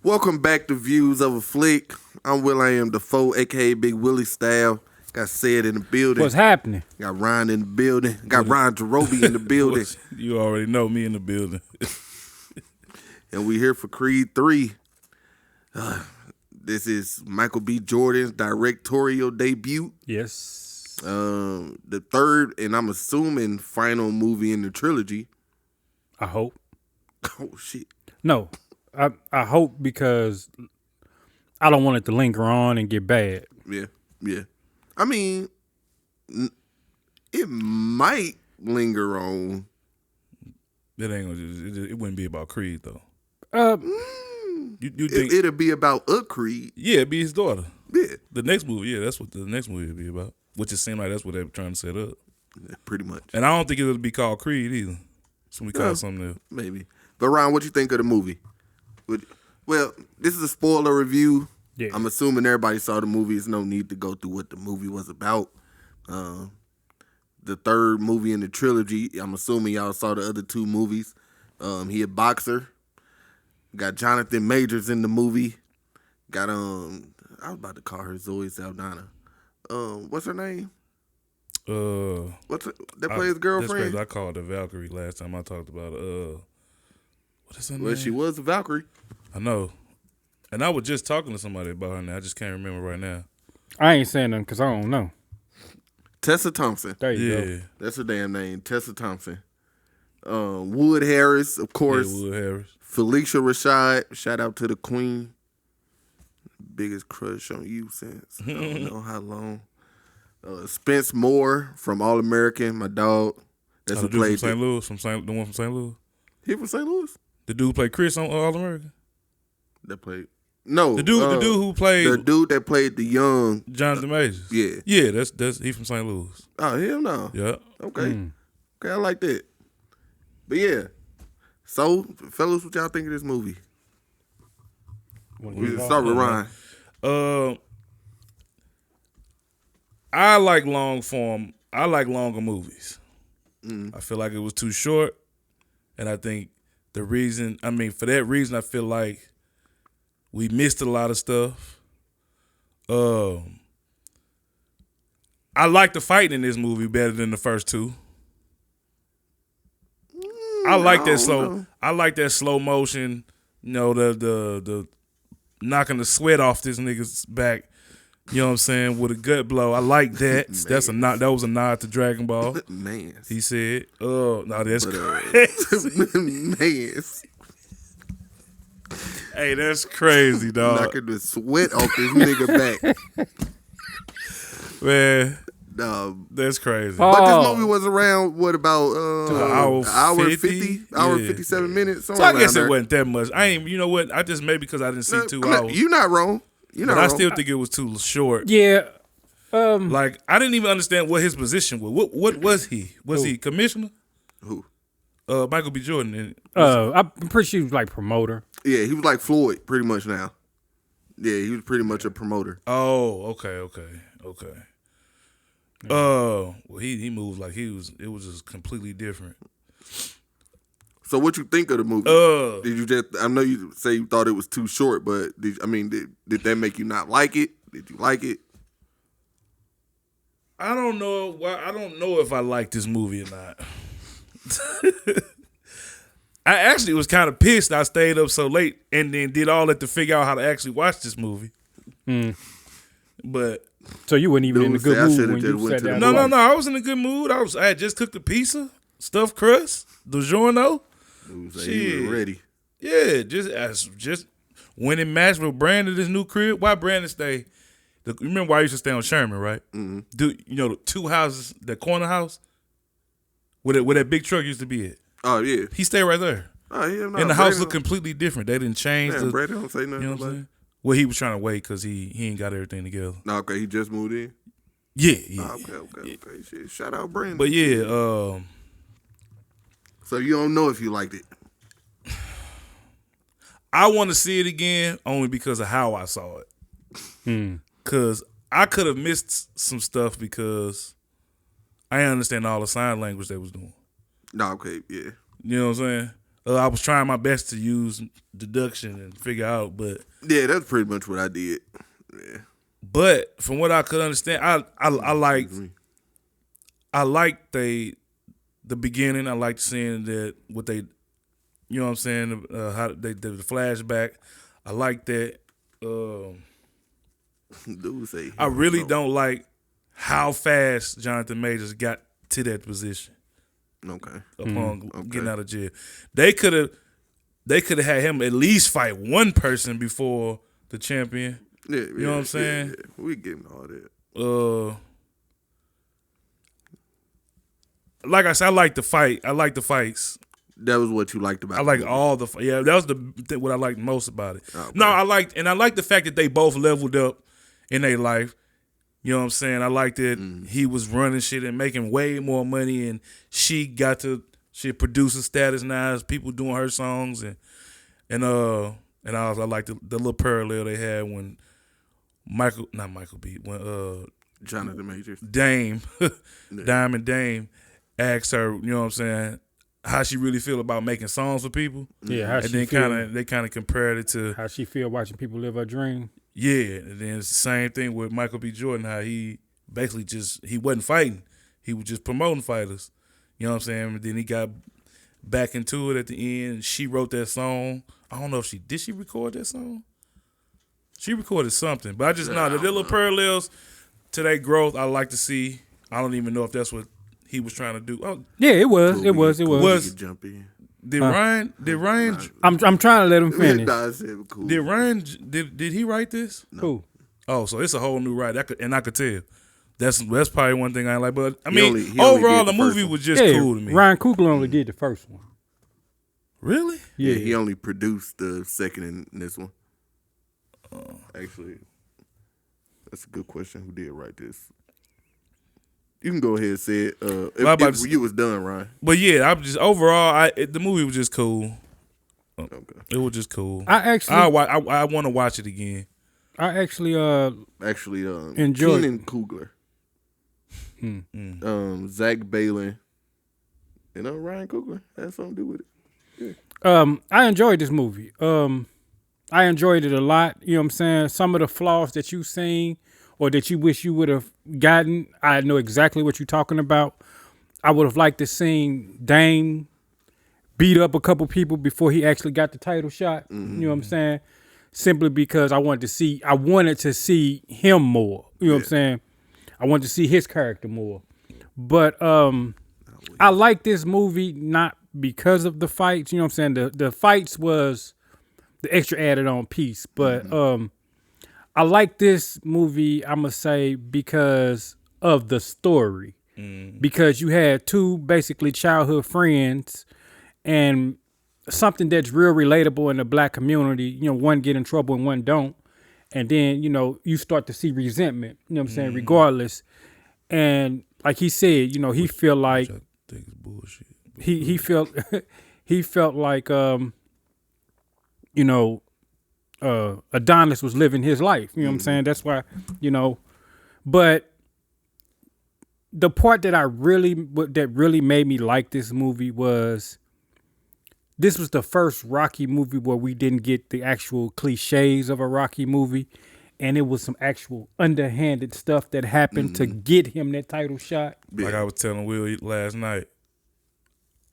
Welcome back to Views of a Flick. I'm Will. I am Defoe, aka Big Willie Style. Got Said in the building. What's happening? Got Ryan in the building. Got Ryan Jerobi in the building. You already know me in the building. And we here for Creed 3. This is Michael B. Jordan's directorial debut. Yes. The third, and I'm assuming final movie in the trilogy. I hope. Oh, shit. No. I hope because I don't want it to linger on and get bad. Yeah. I mean, it might linger on. It ain't gonna. It wouldn't be about Creed though. You think it'll be about a Creed? Yeah, it'd be his daughter. Yeah, the next movie. Yeah, that's what the next movie would be about. Which it seemed like that's what they were trying to set up. Yeah, pretty much. And I don't think it'll be called Creed either. It's gonna be called something else. Maybe. But Ron, what you think of the movie? Well, this is a spoiler review. Yeah. I'm assuming everybody saw the movie. There's no need to go through what the movie was about. The third movie in the trilogy, I'm assuming y'all saw the other two movies. He a boxer. Got Jonathan Majors in the movie. Got I was about to call her Zoe Saldana. What's her name? That plays girlfriend? I called her Valkyrie last time I talked about it. What is her name? Well, she was a Valkyrie. I know. And I was just talking to somebody about her now. I just can't remember right now. I ain't saying nothing because I don't know. Tessa Thompson. There you go. That's her damn name, Tessa Thompson. Wood Harris, of course. Yeah, Wood Harris. Felicia Rashad. Shout out to the queen. Biggest crush on you since I don't know how long. Spence Moore from All American, my dog. That's who played from St. Louis. The one from St. Louis. He from St. Louis. The dude played Chris on All American. That played. No, the dude who played the dude that played the young Jonathan Majors. Yeah, that's he from St. Louis. Oh hell no. Yeah. Okay, I like that. But yeah, so fellas, what y'all think of this movie? We start with Ryan. I like long form. I like longer movies. I feel like it was too short, and I think for that reason, I feel like we missed a lot of stuff. I like the fighting in this movie better than the first two. I like that slow motion. You know, the knocking the sweat off this nigga's back. You know what I'm saying? With a gut blow. I like that. That was a nod to Dragon Ball. Man. He said, "Oh, no, that's crazy." Man. Hey, that's crazy, dog. Knocking the sweat off this nigga back. Man. No, that's crazy. But this movie was around, what, about an hour 50? Hour 57 minutes? So I guess it wasn't that much. You know what? I just, maybe because I didn't see 2 hours. You're not wrong. I still think it was too short. Yeah. Like, I didn't even understand what his position was. What was he? Was he commissioner? Who? Michael B. Jordan. I'm pretty sure he was like promoter. Yeah, he was like Floyd pretty much now. Yeah, he was pretty much a promoter. Oh, okay. Well, he moved like it was just completely different. So what you think of the movie? I know you say you thought it was too short, but did that make you not like it? Did you like it? I don't know. I don't know if I like this movie or not. I actually was kind of pissed I stayed up so late and then did all that to figure out how to actually watch this movie. But so you weren't even in a good mood when you sat down? No. I was in a good mood. I had just cooked a pizza, stuffed crust, DiGiorno. You were ready. Yeah, just went and matched with Brandon this new crib. Why Brandon stay? You remember why I used to stay on Sherman, right? Mm-hmm. The 2 houses, the corner house, where that big truck used to be at. Oh yeah, he stayed right there. Oh yeah, no, and the house looked completely different. They didn't change. Brandon don't say nothing. You know what I'm saying? Well, he was trying to wait because he ain't got everything together. No, okay, he just moved in. Yeah. Okay. Shit. Shout out Brandon. But yeah, so you don't know if you liked it. I want to see it again only because of how I saw it. Because I could have missed some stuff because I didn't understand all the sign language they was doing. No, okay, yeah. You know what I'm saying? I was trying my best to use deduction and figure out, but yeah, that's pretty much what I did. Yeah. But from what I could understand, I liked the beginning. I liked seeing that what they, you know what I'm saying, how they did the flashback. I like that. Dude say I really don't like how fast Jonathan Majors got to that position. Okay. Upon getting out of jail, they could have had him at least fight one person before the champion. Yeah, you know what I'm saying? Yeah. We getting all that. Like I said, I like the fight. I like the fights. That was what you liked about. I like all the that was what I liked most about it. Okay. No, I liked the fact that they both leveled up in their life. You know what I'm saying? I liked that he was running shit and making way more money, and she got to producer status now as people doing her songs, and I liked the little parallel they had when Jonathan Majors Dame Diamond Dame asked her, you know what I'm saying, how she really feel about making songs for people. Yeah, how and she then they kind of compared it to how she feel watching people live her dream. Yeah, and then it's the same thing with Michael B. Jordan, how he basically he wasn't fighting, he was just promoting fighters. You know what I'm saying? And then he got back into it at the end. She wrote that song. I don't know if did she record that song? She recorded something, but I just know the little parallels to that growth I like to see. I don't even know if that's what he was trying to do. Oh, yeah, it was. It was. Jump in. Did Ryan? I'm trying to let him finish. Cool. Did Ryan? Did he write this? No. Who? Oh, so it's a whole new write. I could tell. That's probably one thing I like. But I mean, overall, the movie was just cool to me. Ryan Coogler only did the first one. Really? Yeah, he only produced the second in this one. Actually, that's a good question. Who did write this? You can go ahead and say it. If you was done, Ryan. But yeah, I'm just overall. The movie was just cool. Okay. It was just cool. I want to watch it again. I actually enjoyed Keenan Coogler, Zach Balin, and Ryan Coogler had something to do with it. Yeah. I enjoyed this movie. I enjoyed it a lot. You know what I'm saying? Some of the flaws that you've seen or that you wish you would have gotten, I know exactly what you're talking about. I would have liked to seen Dame beat up a couple people before he actually got the title shot. Mm-hmm. You know what I'm saying? Simply because I wanted to see him more. You know what I'm saying? I wanted to see his character more. But I like this movie not because of the fights. You know what I'm saying? The fights was the extra added on piece. But I like this movie, I'm going to say, because of the story. Because you had two basically childhood friends and something that's real relatable in the black community. You know, one get in trouble and one don't. And then, you know, you start to see resentment, you know what I'm saying, regardless. And like he said, you know, he feel like I think it's bullshit. He felt he felt like you know, Adonis was living his life. You know what I'm saying? That's why, you know, but the part that really made me like this movie was this was the first Rocky movie where we didn't get the actual cliches of a Rocky movie, and it was some actual underhanded stuff that happened to get him that title shot. Like I was telling Will last night,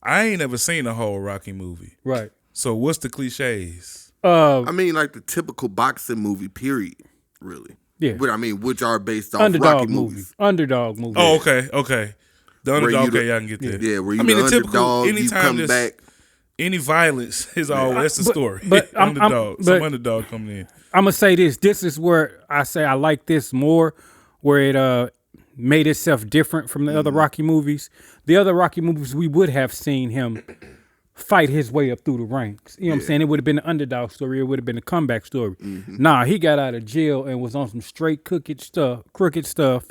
I ain't never seen a whole Rocky movie. Right. So what's the cliches? I mean, like the typical boxing movie, period, really. Yeah. But I mean, which are based off underdog Rocky movies. Underdog movie. Oh, okay. The underdog, I can get that. Yeah, where you the underdog, you come back. Any violence is always that's the story. But some underdog coming in. I'm gonna say this. This is where I say I like this more, where it made itself different from the other Rocky movies. The other Rocky movies, we would have seen him fight his way up through the ranks. You know what I'm saying? It would have been an underdog story. It would have been a comeback story. Nah, he got out of jail and was on some straight crooked stuff.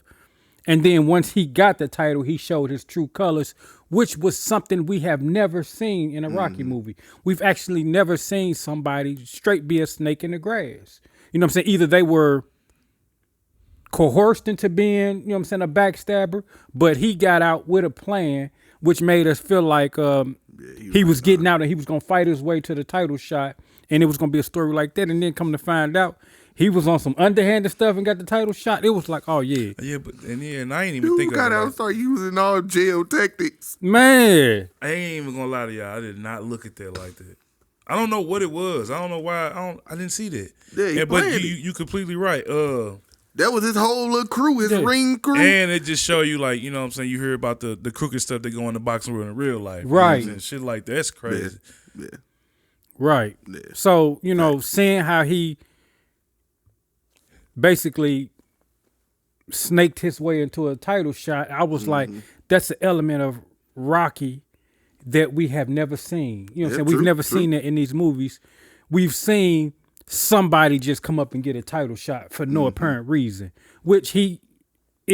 And then once he got the title, he showed his true colors, which was something we have never seen in a Rocky movie. We've actually never seen somebody straight be a snake in the grass. You know what I'm saying? Either they were coerced into being, you know what I'm saying, a backstabber, but he got out with a plan, which made us feel like he was getting out and he was gonna fight his way to the title shot, and it was gonna be a story like that. And then come to find out, he was on some underhanded stuff and got the title shot. It was like, oh yeah, and I ain't even think of it. Dude, start using all jail tactics. Man, I ain't even gonna lie to y'all. I did not look at that like that. I don't know what it was. I don't know why. I didn't see that. Yeah, but you completely right. That was his whole little crew, his ring crew. And it just show you, like, you know what I'm saying, you hear about the crooked stuff that go in the boxing world in real life. Right. You know, and shit like that. That's crazy. Yeah. Right. Yeah. So, seeing how he basically snaked his way into a title shot, I was like, that's an element of Rocky that we have never seen. You know what I'm saying? We've never seen that in these movies. We've seen somebody just come up and get a title shot for no apparent reason, which it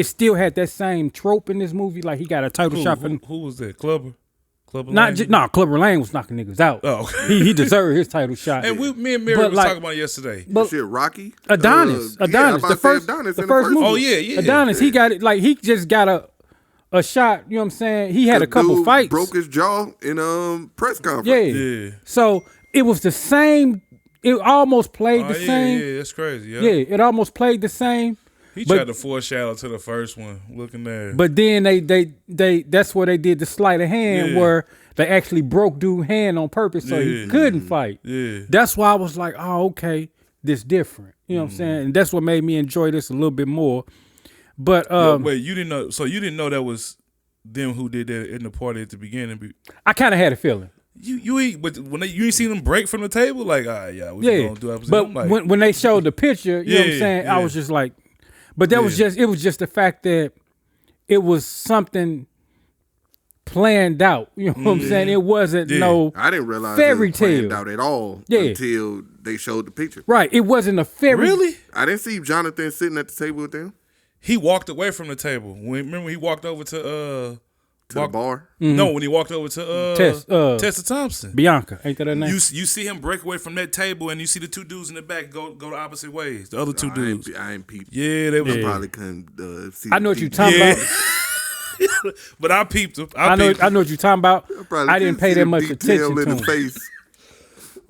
still had that same trope in this movie. Like, he got a title shot for... Who was that? Clubber Lane? Clubber Lane was knocking niggas out. Oh, okay. He deserved his title shot. And me and Mary was talking about it yesterday. But shit, Rocky? Adonis. The first movie. Oh, yeah. Adonis, he got it. Like, he just got a shot, you know what I'm saying? He had a couple fights. Broke his jaw in press conference. Yeah. So it was the same. It almost played the same. Yeah, that's crazy. Yeah, it almost played the same. He tried to foreshadow to the first one, looking there. But then they that's where they did the sleight of hand where they actually broke dude's hand on purpose so he couldn't fight. Yeah. That's why I was like, oh, okay, this different. You know what I'm saying? And that's what made me enjoy this a little bit more. But wait, you didn't know? So you didn't know that was them who did that in the party at the beginning? I kind of had a feeling. You ain't, but when you ain't seen them break from the table, like, all right, what you gonna do? But like, when they showed the picture, you know what I'm saying? I was just like, but that was just, it was just the fact that it was something planned out. You know what I'm saying? It wasn't no I didn't realize fairy tale planned out at all until they showed the picture. Right. It wasn't a fairy. Really? I didn't see Jonathan sitting at the table with them. He walked away from the table. Remember he walked over to the bar? Mm-hmm. No, when he walked over to Tessa Thompson. Bianca, ain't that her name? You see him break away from that table, and you see the two dudes in the back go the opposite ways. The other two dudes. I ain't peeped. Yeah, they was probably couldn't see. I know what you're talking about. But I peeped him. I know what you're talking about. I didn't pay that much attention to him. Face.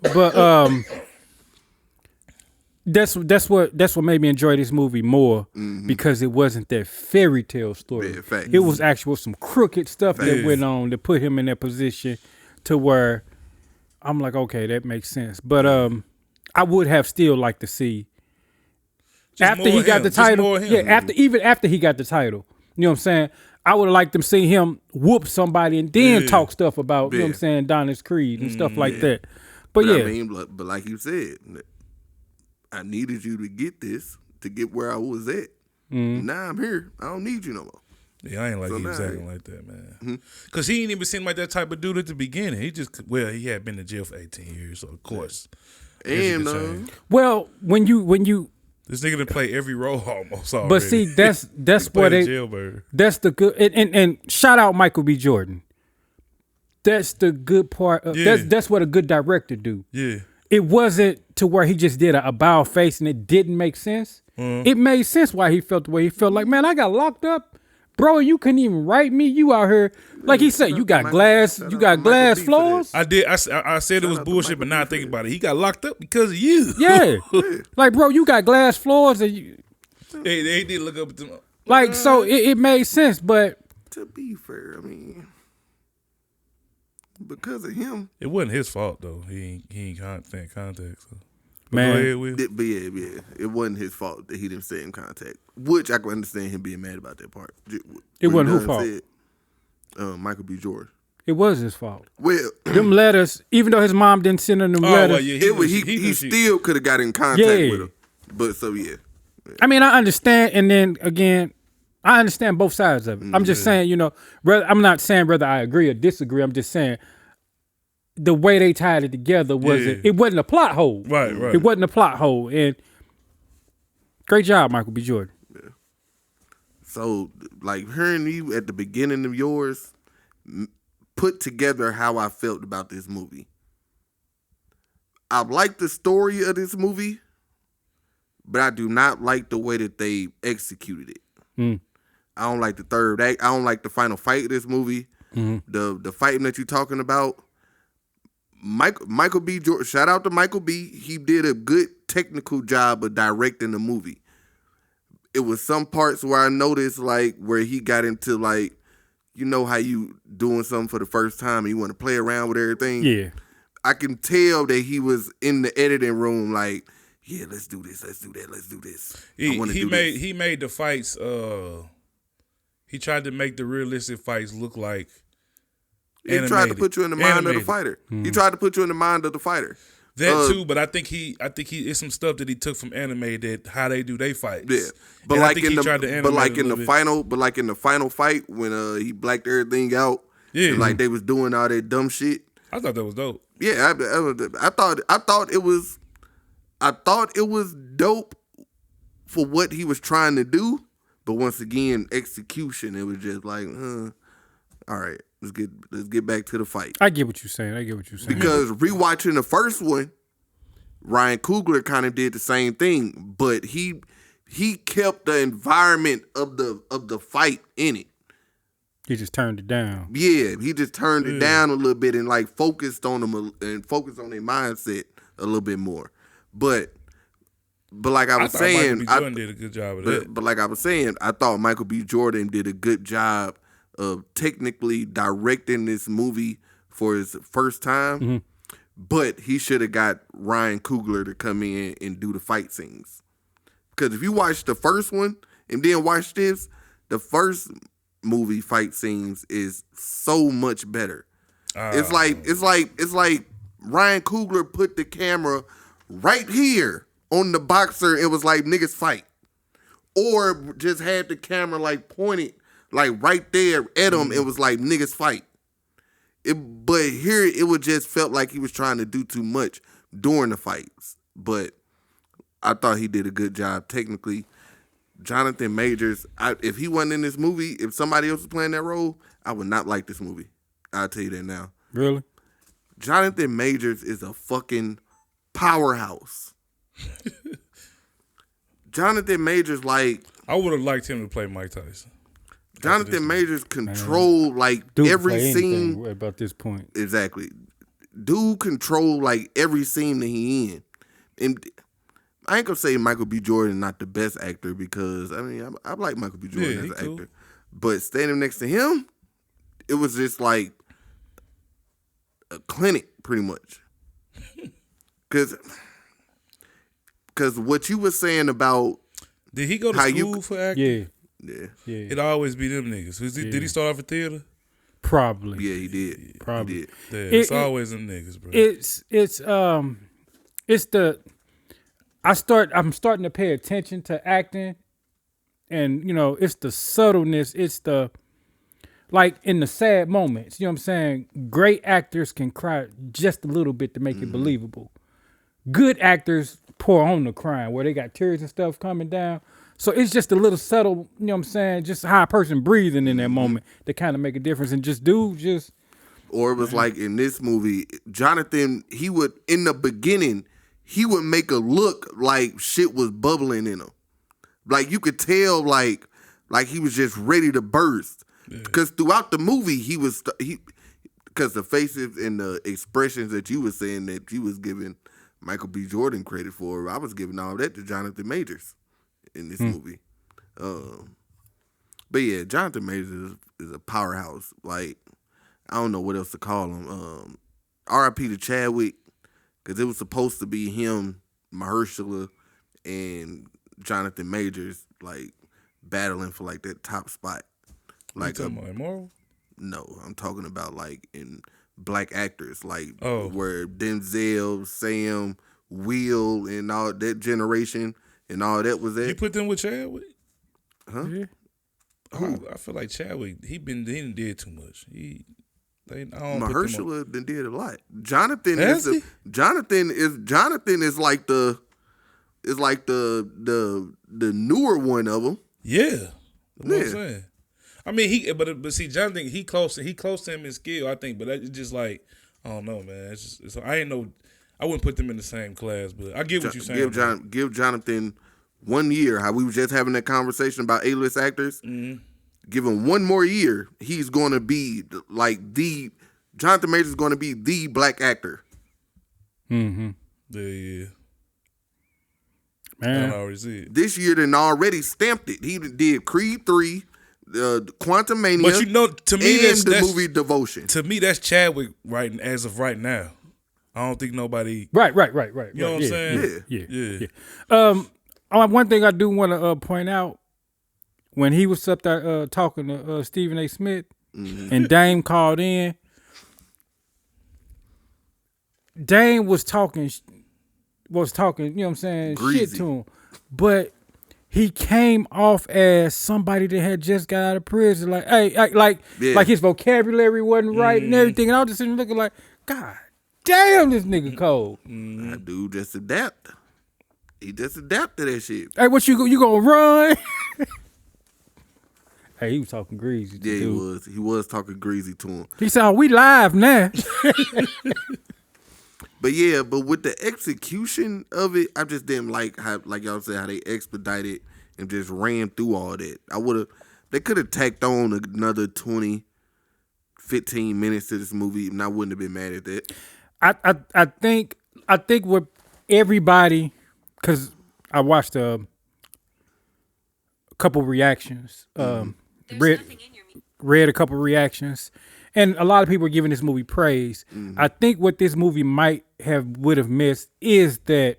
But that's what made me enjoy this movie more because it wasn't that fairy tale story. Yeah, it was actually some crooked stuff that went on to put him in that position to where I'm like, okay, that makes sense. But I would have still liked to see after he got the title. After he got the title. You know what I'm saying? I would have liked them see him whoop somebody and then talk stuff about, you know what I'm saying, Adonis Creed and stuff like that. But I mean, but like you said, I needed you to get this to get where I was at. Now I'm here. I don't need you no more. Yeah, I ain't like he was acting like that, man. Because he ain't even seemed like that type of dude at the beginning. He had been in jail for 18 years, so of course. And when you this nigga done play every role almost already. But see, that's what that's the good and shout out Michael B. Jordan. That's the good part of that's what a good director do. Yeah. It wasn't to where he just did a bow face and it didn't make sense. It made sense why he felt the way he felt. Like, man, I got locked up. Bro, you couldn't even write me. You out here, like he said, you got glass floors. I did. I said it was bullshit, but now I think about it. He got locked up because of you. Yeah. Like, bro, you got glass floors. And you, they did look up at them. Like, so it made sense, but. To be fair, I mean, because of him. It wasn't his fault, though. He ain't stay in contact. So. Man, but yeah, it wasn't his fault that he didn't stay in contact. Which I can understand him being mad about that part. It wasn't whose fault? Michael B. Jordan. It was his fault. Well, them letters, even though his mom didn't send him them letters, well, yeah, he still could have got in contact with him. But so yeah. I mean, I understand, and then again, I understand both sides of it. I'm just saying, I'm not saying whether I agree or disagree. I'm just saying. The way they tied it together it wasn't a plot hole. Right. It wasn't a plot hole. And great job, Michael B. Jordan. Yeah. So, like, hearing you at the beginning of yours put together how I felt about this movie. I like the story of this movie, but I do not like the way that they executed it. I don't like the third act. I don't like the final fight of this movie. the fighting that you're talking about. Michael B. Jordan, shout out to Michael B. He did a good technical job of directing the movie. It was some parts where I noticed like where he got into like, you know how you doing something for the first time and you want to play around with everything. Yeah, I can tell that he was in the editing room like, yeah, let's do this, let's do that, let's do this. He made the fights. He tried to make the realistic fights look like. He tried to put you in the mind of the fighter. He tried to put you in the mind of the fighter. That too, but I think he it's some stuff that he took from anime that how they do their fights. Yeah, but and like in the final fight when he blacked everything out. Yeah, and like they was doing all that dumb shit. I thought that was dope. Yeah, I thought it was dope for what he was trying to do, but once again, execution, it was just like, all right. Let's get back to the fight. I get what you're saying. Because rewatching the first one, Ryan Coogler kind of did the same thing, but he kept the environment of the fight in it. He just turned it down. Yeah, he just turned it down a little bit and like focused on them and focused on their mindset a little bit more. But like I was saying, Michael B. Jordan did a good job of that. But like I was saying, I thought Michael B. Jordan did a good job of technically directing this movie for his first time, but he should have got Ryan Coogler to come in and do the fight scenes. Because if you watch the first one and then watch this, the first movie fight scenes is so much better. It's like Ryan Coogler put the camera right here on the boxer. It was like niggas fight, or just had the camera like pointed. Like right there at him, it was like niggas fight. But here it would just felt like he was trying to do too much during the fights. But I thought he did a good job technically. Jonathan Majors, if he wasn't in this movie, if somebody else was playing that role, I would not like this movie. I'll tell you that now. Really? Jonathan Majors is a fucking powerhouse. Jonathan Majors, like... I would have liked him to play Mike Tyson. Jonathan Majors control like every scene about this point. Exactly. Dude control like every scene that he in. And I ain't gonna say Michael B. Jordan not the best actor because I mean I like Michael B. Jordan as an actor. But standing next to him, it was just like a clinic pretty much. Cause what you were saying about did he go to school for acting? Yeah. It'd always be them niggas. Did he start off at theater? Probably. Yeah, he did. Probably. He did. Yeah, it's always them niggas, bro. I'm starting to pay attention to acting, and you know, it's the subtleness. It's the like in the sad moments. You know what I'm saying? Great actors can cry just a little bit to make it believable. Good actors pour on the crying where they got tears and stuff coming down. So it's just a little subtle, you know what I'm saying, just how a person breathing in that moment that kind of make a difference. And or it was like in this movie, Jonathan, he would, in the beginning, he would make a look like shit was bubbling in him. Like you could tell like he was just ready to burst. Because throughout the movie, because the faces and the expressions that you were saying that you was giving Michael B. Jordan credit for, I was giving all that to Jonathan Majors in this movie. But yeah, Jonathan Majors is a powerhouse. Like, I don't know what else to call him. R.I.P. to Chadwick, because it was supposed to be him, Mahershala, and Jonathan Majors, like, battling for, like, that top spot. Like, you talking about Immoral? No, I'm talking about, like, in black actors, like, where Denzel, Sam, Will, and all that generation, and all that was that. You put them with Chadwick? Huh? Yeah. I feel like Chadwick, he didn't did too much. Mahershala did a lot. Jonathan is like the newer one of them. Yeah, that's what I'm saying. I mean, but see, Jonathan, he close to him in skill, I think. But it's just like, I don't know, man. I wouldn't put them in the same class. But I get what you're saying. Give Jonathan 1 year. How we were just having that conversation about A-list actors. Mm-hmm. give him one more year, he's going to be like Jonathan Majors is going to be the black actor. Yeah. Man. I already see it. This year, then already stamped it. He did Creed 3, Quantum Mania, but to me, and the movie Devotion. To me, that's Chadwick as of right now. I don't think nobody. Right. You know what I'm saying? Yeah. One thing I do want to point out, when he was up there talking to Stephen A. Smith, and Dame called in, Dame was talking, you know what I'm saying, Greasy. shit to him. But he came off as somebody that had just got out of prison. Like, like his vocabulary wasn't right and everything. And I was just sitting looking like, God damn, this nigga cold. That dude just adapt. He just adapt to that shit. Hey, what you gonna run? Hey, he was talking greasy. Yeah, dude. He was talking greasy to him. He said, "Oh, we live now." But with the execution of it, I just didn't like how, like y'all said, how they expedited and just ran through all that. They could have tacked on another 20, 15 minutes to this movie, and I wouldn't have been mad at that. I think with everybody, because I watched a couple reactions, read a couple reactions, and a lot of people are giving this movie praise. I think what this movie would have missed is that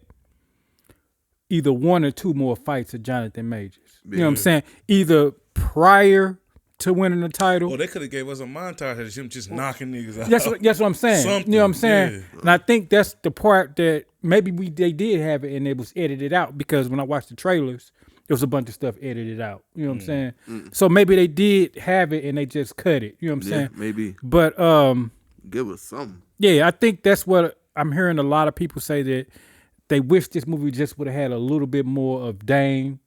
either one or two more fights of Jonathan Majors. You know what I'm saying? Either prior to winning the title. Oh, they could have gave us a montage of him just knocking niggas out. That's what I'm saying. Something, you know what I'm saying? Yeah. And I think that's the part that maybe they did have it and it was edited out, because when I watched the trailers, there was a bunch of stuff edited out. You know what I'm saying? So maybe they did have it and they just cut it. You know what I'm saying? Maybe. But give us something. Yeah, I think that's what I'm hearing a lot of people say, that they wish this movie just would have had a little bit more of Dame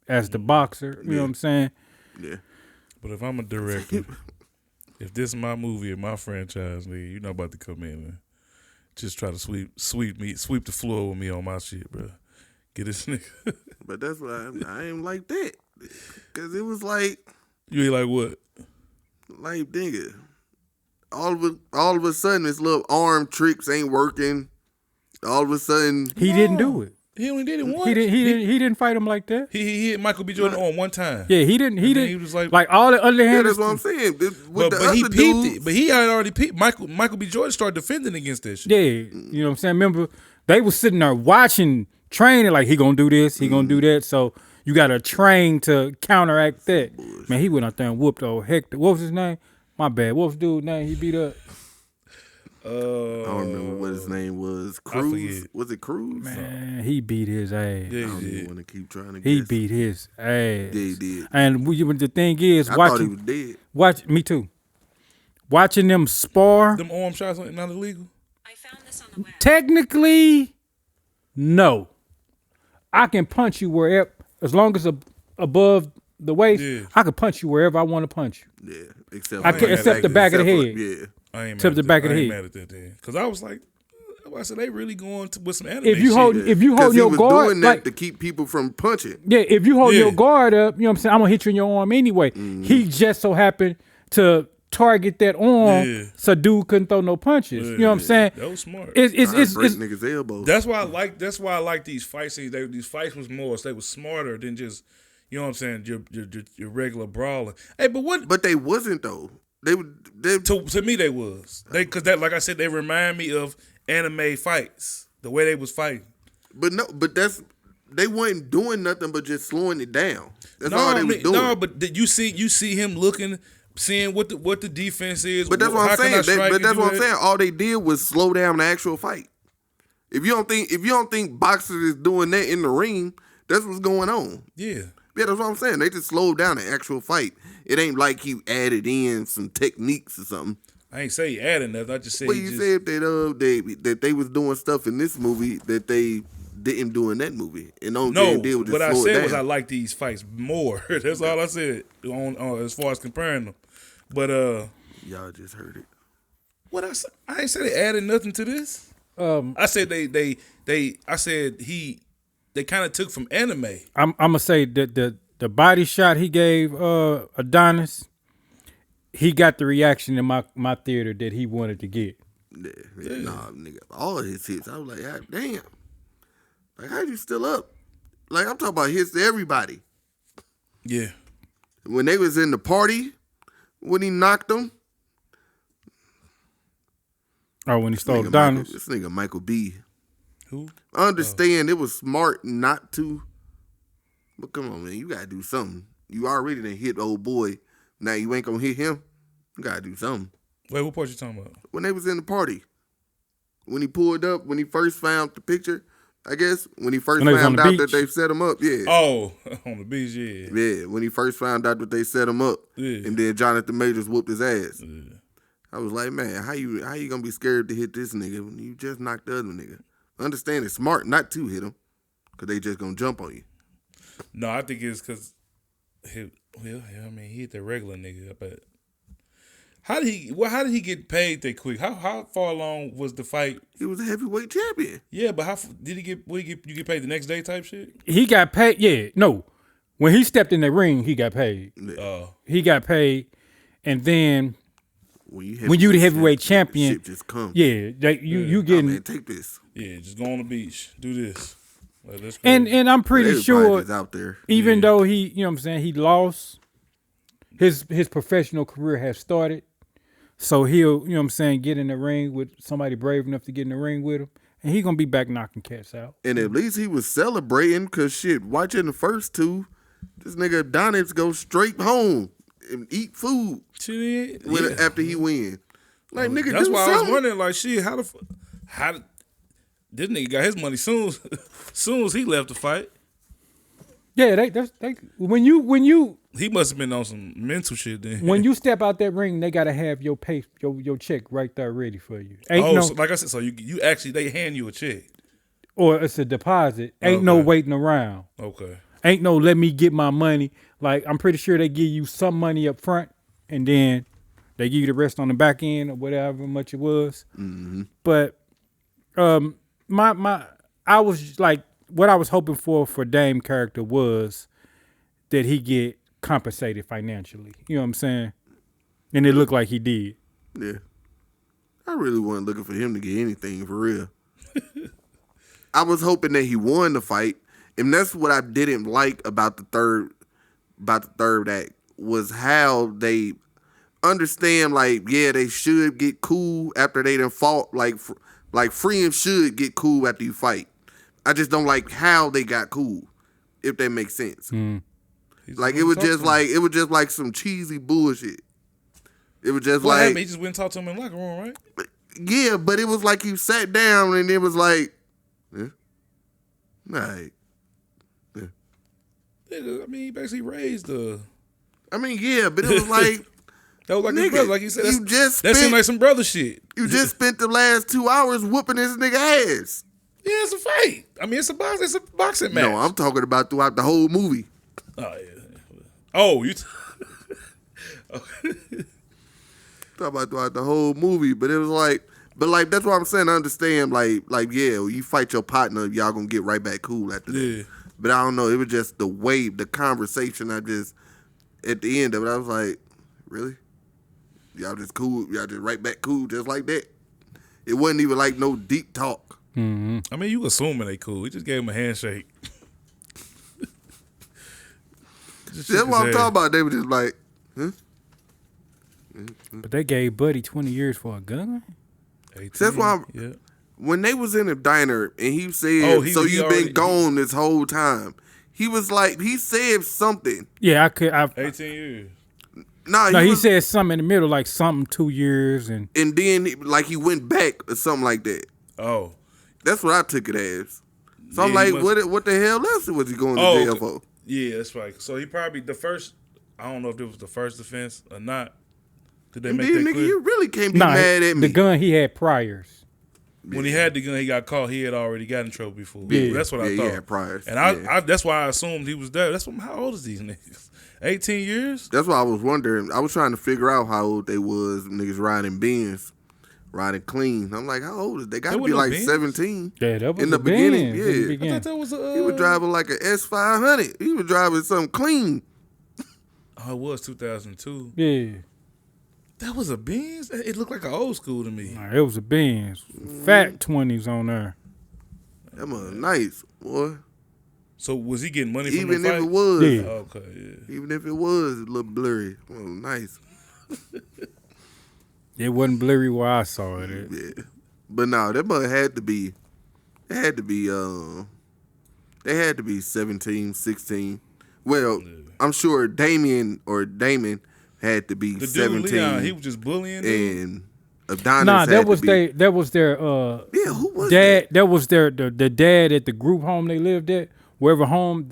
as the boxer. You know what I'm saying? Yeah. But if I'm a director, if this is my movie and my franchise, nigga, you're not about to come in and just try to sweep the floor with me on my shit, bro. Get this nigga. But that's what I ain't like that, because it was like, you ain't like what? Like, nigga, all of a sudden this little arm tricks ain't working. All of a sudden he didn't do it. He only did it once. He didn't fight him like that. He hit Michael B. Jordan on one time. Yeah, he didn't. He was like all the underhand. Yeah, that's what I'm saying. But he peeped it. But he had already peeped. Michael B. Jordan started defending against that shit. Yeah, you know what I'm saying. Remember, they was sitting there watching, training, like, he gonna do this, he gonna do that. So you gotta train to counteract that. Man, he went out there and whooped old Hector. What was his name? My bad. What was dude's name? He beat up. I don't remember what his name was. Cruz? Was it Cruz? Man, he beat his ass. Yeah, I don't even want to keep trying to guess. He beat his ass. Yeah, he did. And the thing is, I thought he was dead. Me too. Watching them spar. Them arm shots are not illegal? I found this on the web. Technically, no. I can punch you wherever, as long as above the waist. Yeah. I can punch you wherever I want to punch you. Yeah, except the back of the head. Yeah. I ain't mad at the back of the head. Mad at that then, because I was like, I said they really going with some anime. If you hold your guard, doing that to keep people from punching. Yeah, if you hold your guard up, you know what I'm saying, I'm gonna hit you in your arm anyway. He just so happened to target that arm, so dude couldn't throw no punches. You know what I'm saying? That was smart. It's niggas' elbows. That's why I like these fight scenes. These fights was more. So they was smarter than just, you know what I'm saying, your regular brawling. Hey, but they wasn't though. They to me they was. Because that, like I said, they remind me of anime fights. The way they was fighting. But they wasn't doing nothing but just slowing it down. That's all they was doing. No, but you see him looking, seeing what the defense is. But that's what I'm saying. That's what I'm saying. All they did was slow down the actual fight. If you don't think boxers is doing that in the ring, that's what's going on. Yeah. Yeah, that's what I'm saying. They just slowed down the actual fight. It ain't like he added in some techniques or something. I ain't say he added nothing. I just said said that they was doing stuff in this movie that they didn't do in that movie. And only thing they did was just what I slow it said down. was I like these fights more. That's all I said on as far as comparing them. But y'all just heard it. What I said? I ain't said they added nothing to this. I said they kind of took from anime. I'm gonna say that the body shot he gave Adonis, he got the reaction in my theater that he wanted to get. Yeah. Nah, nigga, all his hits. I was like, God damn. Like, how you still up? Like, I'm talking about hits to everybody. Yeah. When they was in the party, when he knocked them. Oh, when he stole Adonis. This nigga Michael B. Who? I understand it was smart not to. But come on, man. You got to do something. You already done hit old boy. Now you ain't going to hit him. You got to do something. Wait, what part you talking about? When they was in the party. When he pulled up, when he first found the picture, I guess, when he first found out that they set him up, yeah. Oh, on the beach, yeah. Yeah, when he first found out that they set him up, and then Jonathan Majors whooped his ass. Yeah. I was like, man, how you gonna be scared to hit this nigga when you just knocked the other nigga? Understand it's smart not to hit him, because they just gonna jump on you. No, I think it's because, he hit the regular nigga, but how did he get paid that quick? How far along was the fight? He was a heavyweight champion. Yeah, but how did he get? You get paid the next day type shit? He got paid. Yeah, no. When he stepped in the ring, he got paid. He got paid, and then when you the heavyweight champion, shit just come. Yeah, you getting. Man, take this. Yeah, just go on the beach, do this. Like, and I'm pretty sure, out there. Even though he, you know what I'm saying, he lost, his professional career has started. So he'll, you know what I'm saying, get in the ring with somebody brave enough to get in the ring with him. And he going to be back knocking cats out. And at least he was celebrating because, shit, watching the first two, this nigga Adonis go straight home and eat food after he win. Like, nigga, that's do why something. I was wondering, like, shit, how this nigga got his money soon as he left the fight. Yeah, when you he must have been on some mental shit then. When you step out that ring, they gotta have your check right there ready for you. So like I said, so you actually they hand you a check, or it's a deposit. Ain't no waiting around. Okay. Ain't no let me get my money. Like I'm pretty sure they give you some money up front, and then they give you the rest on the back end or whatever much it was. Mm-hmm. But I was like, what I was hoping for Dame character was that he get compensated financially. You know what I'm saying? And it looked like he did. Yeah. I really wasn't looking for him to get anything for real. I was hoping that he won the fight. And that's what I didn't like about the third act was how they understand, like, yeah, they should get cool after they done fought. Like Freedom should get cool after you fight. I just don't like how they got cool, if that makes sense. Mm. Like it was just like some cheesy bullshit. It was just like he just went and talked to him in the locker room, right? Yeah, but it was like you sat down and it was like, right. Yeah. I mean, he basically raised the. I mean, yeah, but it was like that was like nigga, his brother, like you said. That seemed like some brother shit. You just spent the last 2 hours whooping this nigga ass. Yeah, it's a fight. I mean, it's a boxing match. No, I'm talking about throughout the whole movie. Oh yeah. Oh, you. Talking about throughout the whole movie, but it was like, that's what I'm saying. I understand, like yeah, you fight your partner, y'all gonna get right back cool after that. Yeah. But I don't know. It was just the way the conversation. At the end of it, I was like, really? Y'all just cool? Y'all just right back cool, just like that? It wasn't even like no deep talk. Mm-hmm. I mean, you assuming they cool. We just gave him a handshake. That's what I'm talking about. They were just like, huh? But they gave Buddy 20 years for a gun? 18, that's why when they was in the diner and he said, so you've been gone this whole time. He was like, he said something. Yeah, 18 years. He said something in the middle, like something 2 years. And then like he went back or something like that. Oh. That's what I took it as. So I'm like, what the hell else was he going to jail for? Yeah, that's right. So he probably I don't know if it was the first offense or not. Did they make that nigga, clear? You really can't be mad at me. The gun he had priors. When he had the gun, he got caught. He had already gotten in trouble before. Yeah, that's what I thought. He had priors. And I that's why I assumed he was there. How old is these niggas? 18 years? That's why I was wondering. I was trying to figure out how old they was, niggas riding Benz riding clean. I'm like, how old is they? Got to There be wasn't no like Benz? 17. Yeah, that was in the a beginning. Benz Yeah, in the I beginning. thought that was a. he was driving like an S500. He was driving something clean. Oh, it was 2002. Yeah. That was a Benz. It looked like an old school to me. Nah, it was a Benz. Fat 20s on there. That was nice, boy. So was he getting money from Even the if fight? it was, Yeah. Okay, yeah. even if it was a little blurry, it was nice. It wasn't blurry where I saw it at. Yeah, but no, that must had to be. It had to be. They had to be 17, 16. Well, I'm sure Damon had to be The dude 17. Leon, he was just bullying them. And Adonis Nah, had that to was be, that was their Yeah, who was dad. that? That was their the dad at the group home they lived at. Wherever home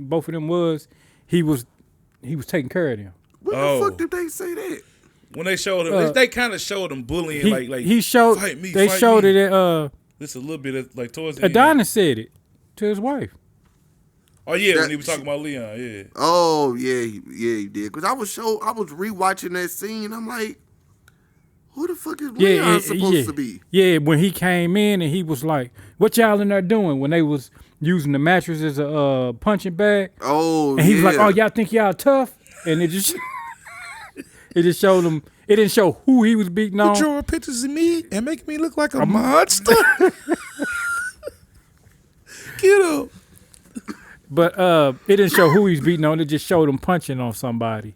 both of them was, he was taking care of them. When the fuck did they say that? When they showed him, they kind of showed him bullying, like he showed. fight me. They fight showed me. it at Just a little bit of, like towards the end. Adonis said it to his wife. Oh yeah, when he was talking about Leon, yeah. Oh yeah, he did. Cause I was rewatching that scene. I'm like, who the fuck is Leon supposed to be? Yeah, when he came in and he was like, "What y'all in there doing?" When they was using the mattress as a punching bag. Oh, and he was like, "Oh, y'all think y'all tough?" And it just showed him. It didn't show who he was beating on. Drawing pictures of me and making me look like a monster. Get up. But it didn't show who he's beating on. It just showed him punching on somebody.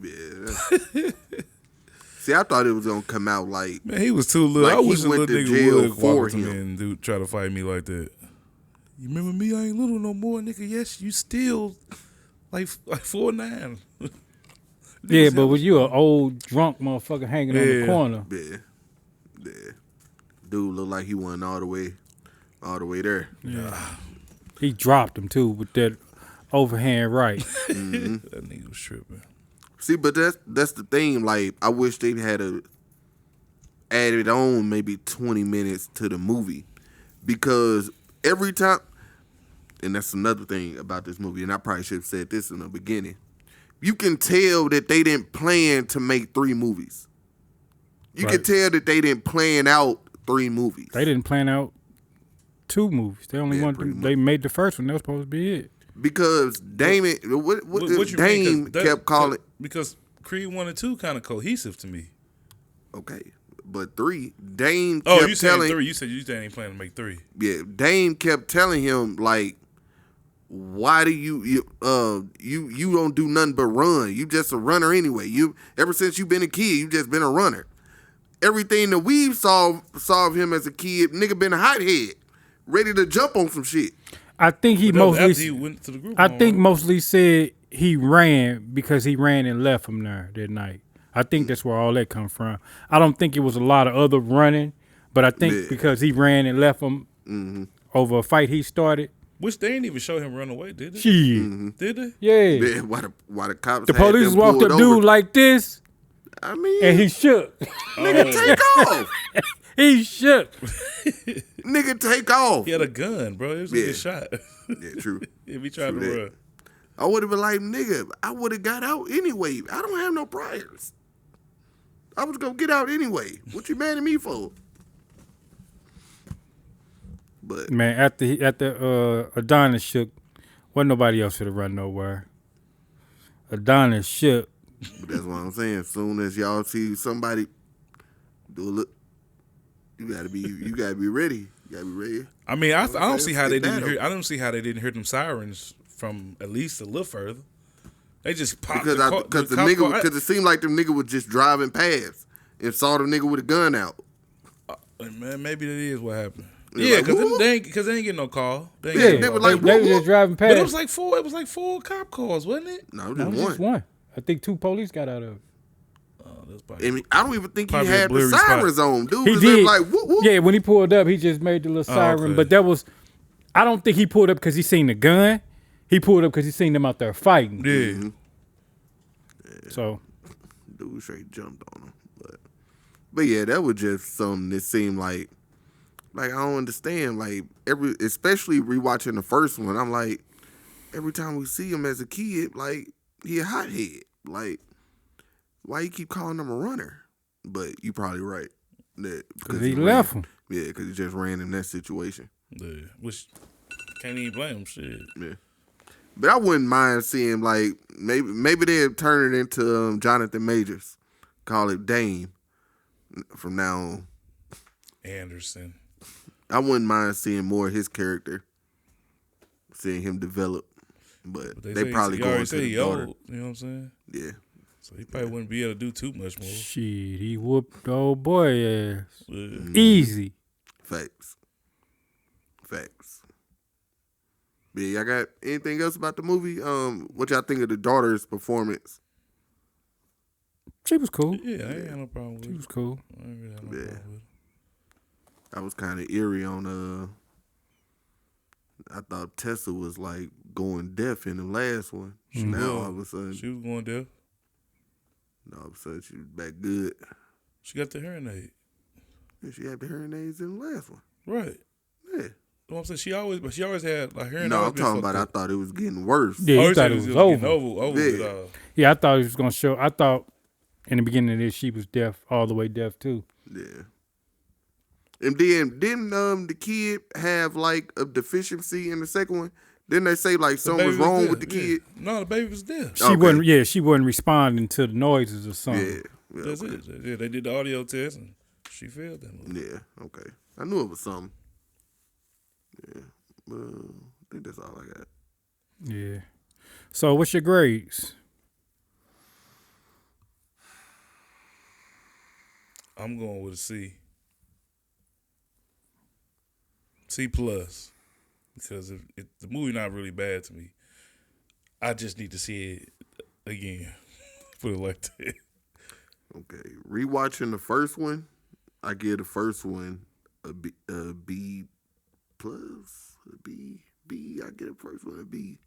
Yeah. See, I thought it was gonna come out like, Man, he was too little. Like I he wish a went little to nigga jail would for walk up to me him. and try to fight me like that. You remember me? I ain't little no more, nigga. Yes, you still like 4'9". Yeah, but when you an old drunk motherfucker hanging on the corner. yeah. Dude looked like he wasn't all the way there. Yeah. He dropped him too with that overhand right. Mm-hmm. That nigga was tripping. See, but that's the thing. Like, I wish they had added on maybe 20 minutes to the movie, because every time, and that's another thing about this movie, and I probably should have said this in the beginning. You can tell that they didn't plan to make 3 movies. You can tell that they didn't plan out 3 movies. They didn't plan out 2 movies. They only wanted. They made the first one. That was supposed to be it. Because Damon, what you Dame mean? kept calling. Because Creed 1 and 2 kind of cohesive to me. Okay, but 3, Dame Oh, kept you said telling 3. You said you ain't planning to make 3. Yeah, Dame kept telling him, like, why do you don't do nothing but run? You just a runner anyway. You ever since you been a kid, you just been a runner. Everything that we've saw of him as a kid, nigga been a hothead, ready to jump on some shit. I think he mostly. He went to the group I home, think right? mostly said he ran because he ran and left him there that night. I think that's where all that come from. I don't think it was a lot of other running, but I think because he ran and left him over a fight he started. Which they didn't even show him run away, did they? Shit. Did they? Yeah. Why the cops? The had police them walked pulled up dude over. like this, I mean, and he shook. nigga, take off. He shook. Nigga, take off. He had a gun, bro. He was gonna get shot. Yeah, true. If he tried to run. I would have been like, nigga, I would have got out anyway. I don't have no priors. I was gonna get out anyway. What you mad at me for? But Man, after Adonis shook, wasn't nobody else should have run nowhere. Adonis shook. But that's what I'm saying. As soon as y'all see somebody do a look, you gotta be ready. You gotta be ready. I mean, I don't see how they didn't battle. hear. I don't see how they didn't hear them sirens from at least a little further. They just popped Because it seemed like them nigga was just driving past and saw the nigga with a gun out. Man, maybe that is what happened. It was Yeah, like, because whoop. they ain't getting no call. They ain't Yeah, getting they no were call. like, They whoop, was just whoop. driving past. But it was like 4. It was like 4 cop calls, wasn't it? No, No, just just one. one. I think 2 police got out of it. Oh, that's probably. I mean, I don't even think he Probably a had the blurry sirens on. Dude He was did. like, whoop, whoop. Yeah, when he pulled up, he just made the little siren. okay. But that was, I don't think he pulled up because he seen the gun. He pulled up because he seen them out there fighting. Yeah. So, Dude straight jumped on him. But yeah, that was just something that seemed like I don't understand. Like especially rewatching the first one, I'm like, every time we see him as a kid, like he a hothead. Like, why you keep calling him a runner? but you probably right. Because he left him. Yeah, because he just ran in that situation. Yeah, which can't even blame him. Shit. Yeah. But I wouldn't mind seeing, like, maybe they'd turn it into Jonathan Majors. Call it Dame from now on. Anderson. I wouldn't mind seeing more of his character. Seeing him develop. But they probably going to the daughter. Old, you know what I'm saying? Yeah. So he probably wouldn't be able to do too much more. Shit, he whooped the old boy ass. Easy. Facts. Yeah, y'all got anything else about the movie? What y'all think of the daughter's performance? She was cool. Yeah, I ain't had no problem with it. She was cool. I ain't really had no problem with it. I was kind of eerie on I thought Tessa was like going deaf in the last one. Now all of a sudden she was going deaf. All of a sudden she was back good. She got the hearing aid. Yeah, she had the hearing aids in the last one. Right. Yeah. You know what I'm saying? She always had like hearing aids. No, I'm talking about I thought it was getting worse. Yeah, you thought it was over. Over. Yeah, I thought it was gonna show. I thought in the beginning of this she was deaf, all the way deaf too. Yeah. And then didn't the kid have like a deficiency in the second one? Didn't they say like something was wrong with the kid? No, the baby was deaf. She wasn't. Yeah, she wasn't responding to the noises or something. Yeah, that's it. Yeah, they did the audio test and she failed that one. Yeah, okay. I knew it was something. Yeah, I think that's all I got. Yeah. So, what's your grades? I'm going with a C. C plus, because the movie not really bad to me. I just need to see it again. Put it like that. Okay, rewatching the first one, I give the first one a B plus, a B. I give the first one a B.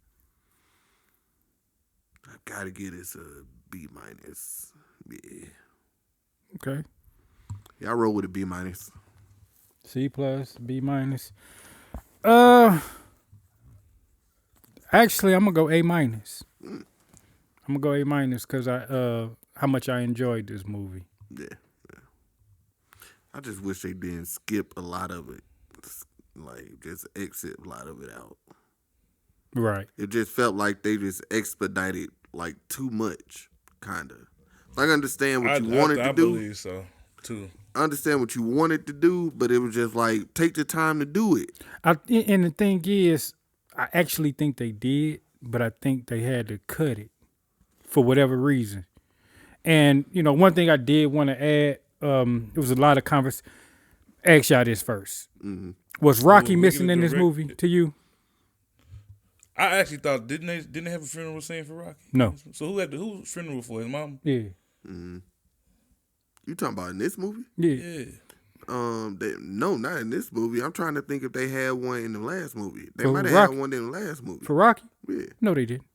I gotta give this a B minus. Yeah. Okay. Yeah, I roll with a B minus. C plus, B minus. Actually, I'm gonna go A minus. I'm gonna go A minus because how much I enjoyed this movie. Yeah. I just wish they didn't skip a lot of it, like just exit a lot of it out. Right. It just felt like they just expedited like too much, kind of. I understand what you wanted to do. I believe so too. I understand what you wanted to do, but it was just like, take the time to do it. And the thing is, I actually think they did, but I think they had to cut it for whatever reason. And, one thing I did want to add, it was a lot of conversation. Ask y'all this first. Mm-hmm. Was Rocky missing in this movie to you? I actually thought, didn't they have a funeral scene for Rocky? No. So whose funeral for his mom? Yeah. Mm-hmm. You talking about in this movie? Yeah. No, not in this movie. I'm trying to think if they had one in the last movie. They For might have Rocky? had one in the last movie. For Rocky? Yeah. No, they didn't.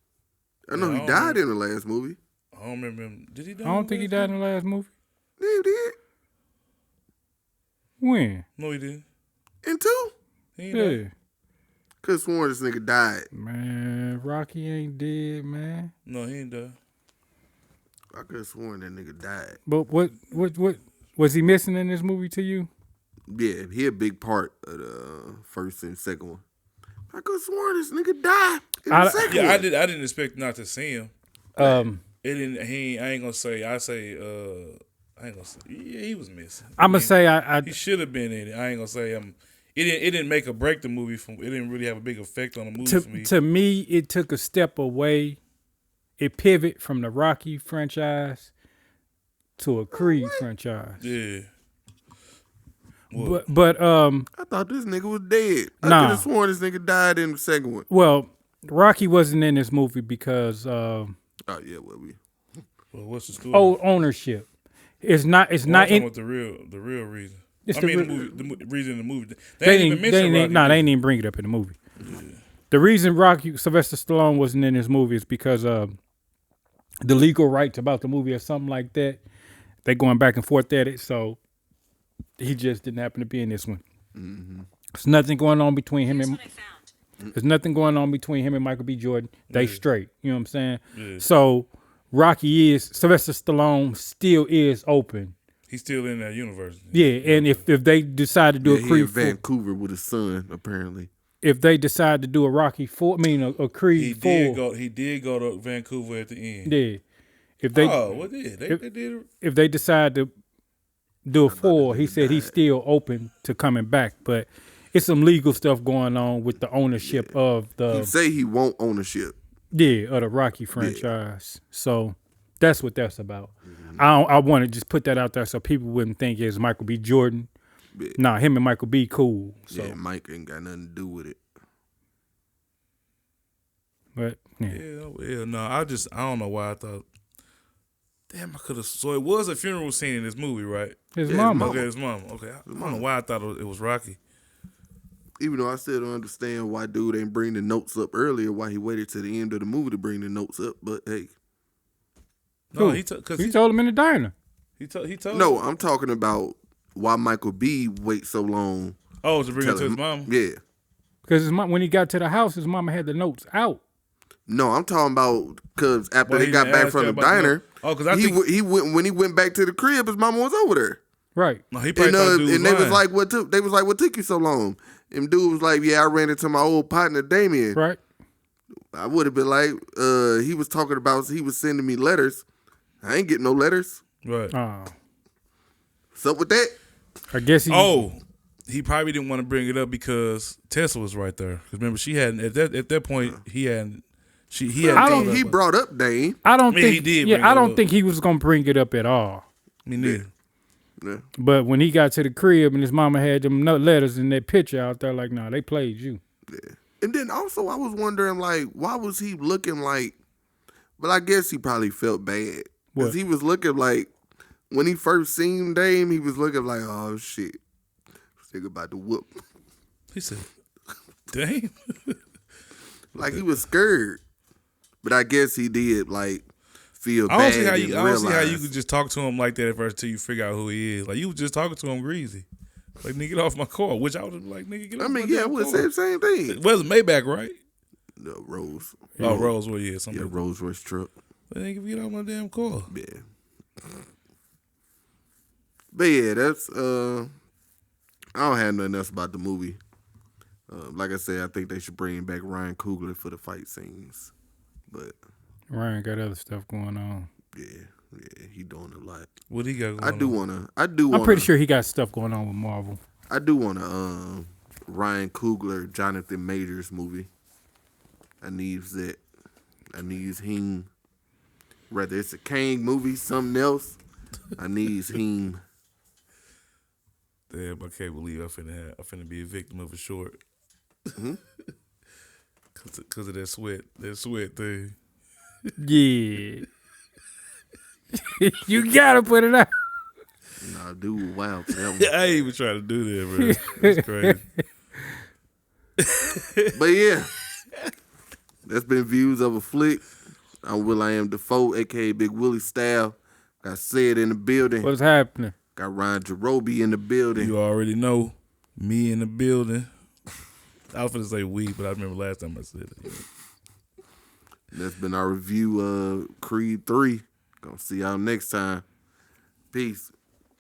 I know he died in the last movie. I don't remember him. Did he die? I don't think he died in the last movie. Yeah, he did. When? No, he didn't. In two? He ain't died. Could've sworn this nigga died. Man, Rocky ain't dead, man. No, he ain't died. I could've sworn that nigga died. But what was he missing in this movie to you? Yeah, he a big part of the first and second one. I could've sworn this nigga died in the second one. I didn't expect not to see him. It didn't. I ain't gonna say. I ain't gonna say. Yeah, he was missing. I'm gonna say he should have been in it. I ain't gonna say It didn't make or break the movie. It didn't really have a big effect on the movie for me. To me, it took a step away. It pivoted from the Rocky franchise to a Creed franchise. Yeah. But I thought this nigga was dead. I could have sworn this nigga died in the second one. Well, Rocky wasn't in this movie because well, what's the story? Ownership. It's not in with the real reason. It's the reason in the movie. They didn't even bring it up in the movie. Yeah. The reason Sylvester Stallone wasn't in this movie is because the legal rights about the movie or something like that. They going back and forth at it, so he just didn't happen to be in this one. Mm-hmm. There's nothing going on between him and. There's nothing going on between him and Michael B. Jordan. They straight. You know what I'm saying? Yeah. So Sylvester Stallone still is open He's still in that universe. Yeah, and if they decide to do a he Creed in Vancouver with his son, apparently. if they decide to do a Rocky 4, I mean a Creed 4. He did go to Vancouver at the end. Yeah. If they they did. If they decide to do a 4, he said he's still open to coming back, but it's some legal stuff going on with the ownership of the. He say he want ownership. Yeah, of the Rocky franchise. So that's what that's about. I want to just put that out there so people wouldn't think it's Michael B. Jordan. Yeah. Nah, him and Michael B. cool. So. Yeah, Mike ain't got nothing to do with it. But no, I don't know why I thought. Damn, I could have. So it was a funeral scene in this movie, right? His mama. Okay, his mama. Okay, I don't know why I thought it was Rocky. Even though I still don't understand why dude ain't bring the notes up earlier, why he waited to the end of the movie to bring the notes up. But hey, no, he told him in the diner. He told. No, I'm talking about why Michael B. wait so long. Oh, to bring it to his mom. Yeah, because when he got to the house, his mama had the notes out. No, I'm talking about because after they got back from the diner, he went when he went back to the crib, his mama was over there. Right. No, he probably and they was like, what took you so long? And dude was like, yeah, I ran into my old partner Damien. Right. I would have been like, he was talking about he was sending me letters. I ain't getting no letters. Right. What's up with that? I guess he probably didn't want to bring it up because Tessa was right there. Because remember, she hadn't at that point he hadn't. He brought up Dane. I don't think he did. Yeah, I don't think he was gonna bring it up at all. Me neither. Yeah. But when he got to the crib and his mama had them letters in that picture out there, like, nah, they played you. Yeah. And then also I was wondering, like, why was he looking like? But I guess he probably felt bad because he was looking like when he first seen Dame, he was looking like, oh shit, think about the whoop. He said, Dame, like he was scared. But I guess he did like feel bad. I don't see how you could just talk to him like that at first till you figure out who he is. Like you was just talking to him greasy. Like, nigga, get off my car. Which I would like, nigga, get off my car. I would say the same thing. It wasn't Maybach, right? No, Rose. Oh, Rose, well, yeah. Yeah, Rolls Royce truck. But nigga, get off my damn car. Yeah. But yeah, that's I don't have nothing else about the movie. Like I said, I think they should bring back Ryan Coogler for the fight scenes. But Ryan got other stuff going on. Yeah, he doing a lot. What he got going on? I'm pretty sure he got stuff going on with Marvel. I do want a Ryan Coogler, Jonathan Majors movie. I need that. I need him. Whether it's a Kang movie, something else, I need him. Damn, I can't believe I finna be a victim of a short. Mm-hmm. Cause of that sweat thing. Yeah. You gotta put it out. Nah, dude, wow. I ain't even trying to do that, bro. That's crazy. But yeah, that's been Views of a Flick. I'm Will.I.am Defoe, a.k.a. Big Willie Style. Got Sid in the building. What's happening? Got Ryan Jarobi in the building. You already know. Me in the building. I was going to say we, but I remember last time I said it. Yeah. That's been our review of Creed 3. Gonna see y'all next time. Peace.